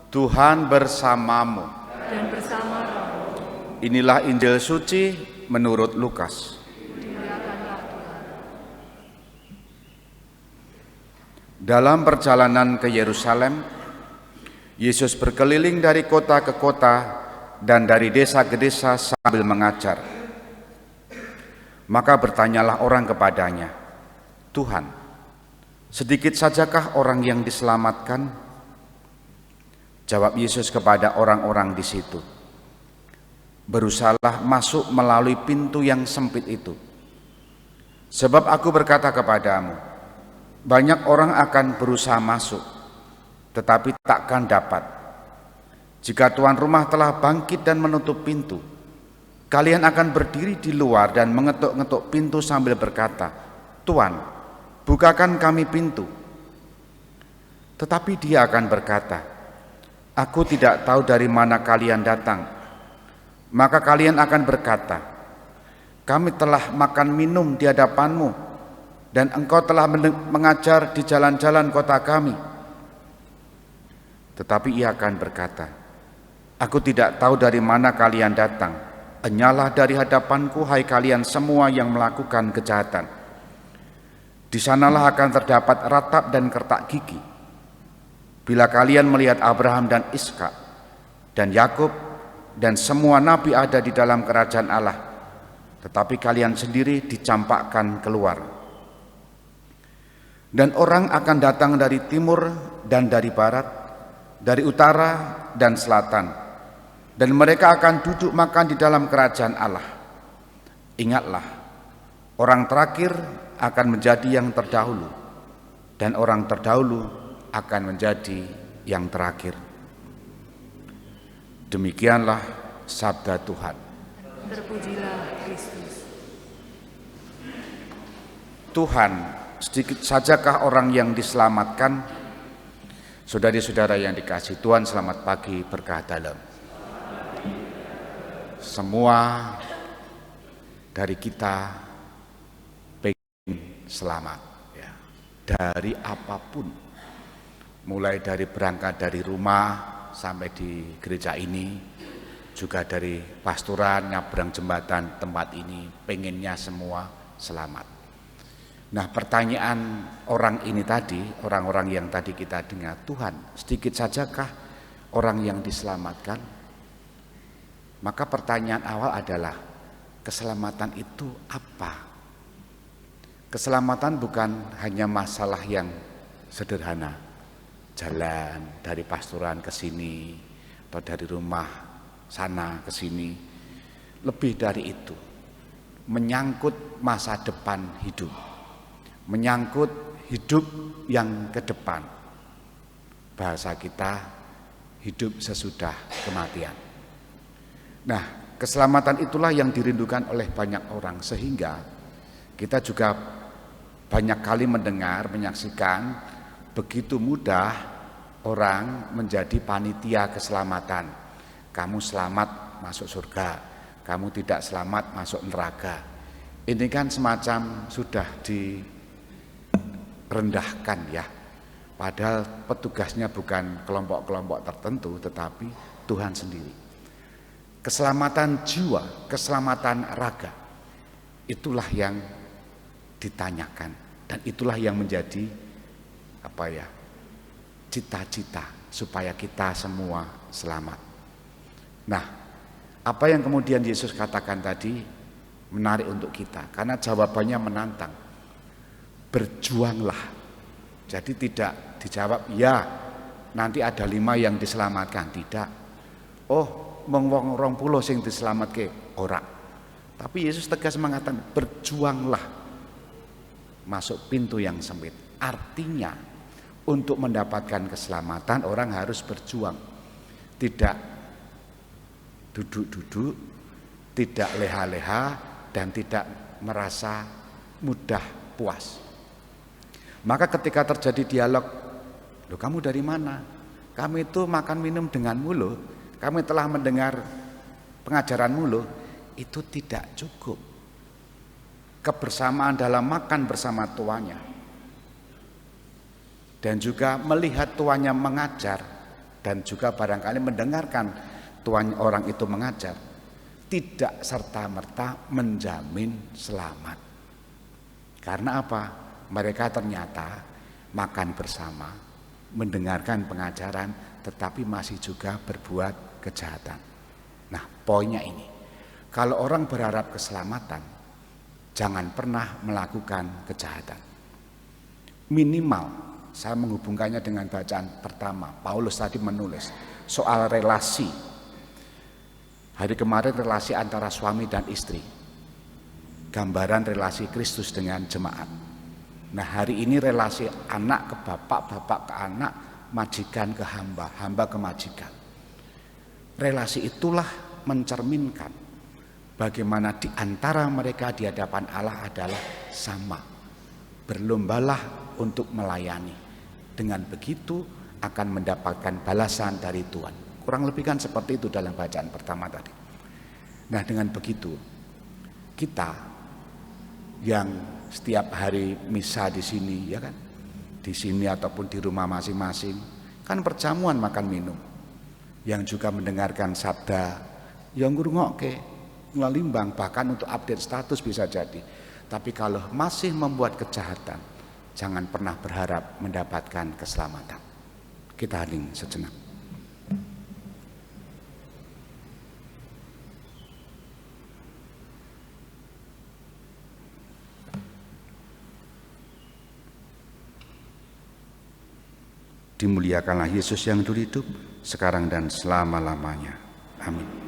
Tuhan bersamamu. Dan bersama rohmu. Inilah Injil suci menurut Lukas. Dimuliakanlah Tuhan. Dalam perjalanan ke Yerusalem, Yesus berkeliling dari kota ke kota dan dari desa ke desa sambil mengajar. Maka bertanyalah orang kepadanya, "Tuhan, sedikit sajakah orang yang diselamatkan?" Jawab Yesus kepada orang-orang di situ, "Berusahalah masuk melalui pintu yang sempit itu. Sebab aku berkata kepadamu, banyak orang akan berusaha masuk, tetapi takkan dapat. Jika tuan rumah telah bangkit dan menutup pintu, kalian akan berdiri di luar dan mengetuk-ngetuk pintu sambil berkata, 'Tuan, bukakan kami pintu.' Tetapi dia akan berkata, 'Aku tidak tahu dari mana kalian datang.' Maka kalian akan berkata, 'Kami telah makan minum di hadapanmu, dan engkau telah mengajar di jalan-jalan kota kami.' Tetapi ia akan berkata, 'Aku tidak tahu dari mana kalian datang. Enyahlah dari hadapanku, hai kalian semua yang melakukan kejahatan.' Di sanalah akan terdapat ratap dan kertak gigi. Bila kalian melihat Abraham dan Ishak dan Yakub dan semua nabi ada di dalam kerajaan Allah, tetapi kalian sendiri dicampakkan keluar. Dan orang akan datang dari timur dan dari barat, dari utara dan selatan, dan mereka akan duduk makan di dalam kerajaan Allah. Ingatlah, orang terakhir akan menjadi yang terdahulu, dan orang terdahulu akan menjadi yang terakhir." Demikianlah sabda Tuhan. Terpujilah Kristus. Tuhan, sedikit sajakah orang yang diselamatkan? Saudari-saudara yang dikasihi Tuhan, selamat pagi, berkah dalam. Semua dari kita pengen selamat, ya, dari apapun. Mulai dari berangkat dari rumah sampai di gereja ini, juga dari pastoran, nyabrang jembatan tempat ini, pengennya semua selamat. Nah, pertanyaan orang ini tadi, orang-orang yang tadi kita dengar, "Tuhan, sedikit sajakah orang yang diselamatkan?" Maka pertanyaan awal adalah, keselamatan itu apa? Keselamatan bukan hanya masalah yang sederhana, jalan dari pastoran ke sini atau dari rumah sana ke sini. Lebih dari itu, menyangkut masa depan hidup, menyangkut hidup yang ke depan. Bahasa kita, hidup sesudah kematian. Nah, keselamatan itulah yang dirindukan oleh banyak orang, sehingga kita juga banyak kali mendengar, menyaksikan begitu mudah orang menjadi panitia keselamatan. Kamu selamat masuk surga, kamu tidak selamat masuk neraka. Ini kan semacam sudah direndahkan, ya. Padahal petugasnya bukan kelompok-kelompok tertentu, tetapi Tuhan sendiri. Keselamatan jiwa, keselamatan raga, itulah yang ditanyakan, dan itulah yang menjadi cita-cita supaya kita semua selamat. Nah, apa yang kemudian Yesus katakan tadi menarik untuk kita, karena jawabannya menantang. Berjuanglah. Jadi tidak dijawab, "Ya, nanti ada 5 yang diselamatkan." Tidak. "Oh, wong 20 sing diselamatke." Ora. Tapi Yesus tegas mengatakan, berjuanglah masuk pintu yang sempit. Artinya, untuk mendapatkan keselamatan orang harus berjuang. Tidak duduk-duduk, tidak leha-leha, dan tidak merasa mudah puas. Maka ketika terjadi dialog, "Loh, kamu dari mana? Kami itu makan minum denganmu loh, kami telah mendengar pengajaranmu loh." Itu tidak cukup. Kebersamaan dalam makan bersama tuannya, dan juga melihat tuannya mengajar dan juga barangkali mendengarkan tuan orang itu mengajar, tidak serta-merta menjamin selamat. Karena apa? Mereka ternyata makan bersama, mendengarkan pengajaran, tetapi masih juga berbuat kejahatan. Nah, poinnya ini, kalau orang berharap keselamatan, jangan pernah melakukan kejahatan. Minimal, saya menghubungkannya dengan bacaan pertama, Paulus tadi menulis soal relasi. Hari kemarin relasi antara suami dan istri, gambaran relasi Kristus dengan jemaat. Nah, hari ini relasi anak ke bapak, bapak ke anak, majikan ke hamba, hamba ke majikan. Relasi itulah mencerminkan bagaimana di antara mereka di hadapan Allah adalah sama. Berlombalah untuk melayani. Dengan begitu akan mendapatkan balasan dari Tuhan. Kurang lebih kan seperti itu dalam bacaan pertama tadi. Nah, dengan begitu kita yang setiap hari misa di sini, ya kan, di sini ataupun di rumah masing-masing, kan perjamuan makan minum, yang juga mendengarkan sabda, yang ngrungokke, ngelimbang, bahkan untuk update status bisa jadi. Tapi kalau masih membuat kejahatan, jangan pernah berharap mendapatkan keselamatan. Kita hening sejenak. Dimuliakanlah Yesus yang dulu hidup, sekarang dan selama-lamanya. Amin.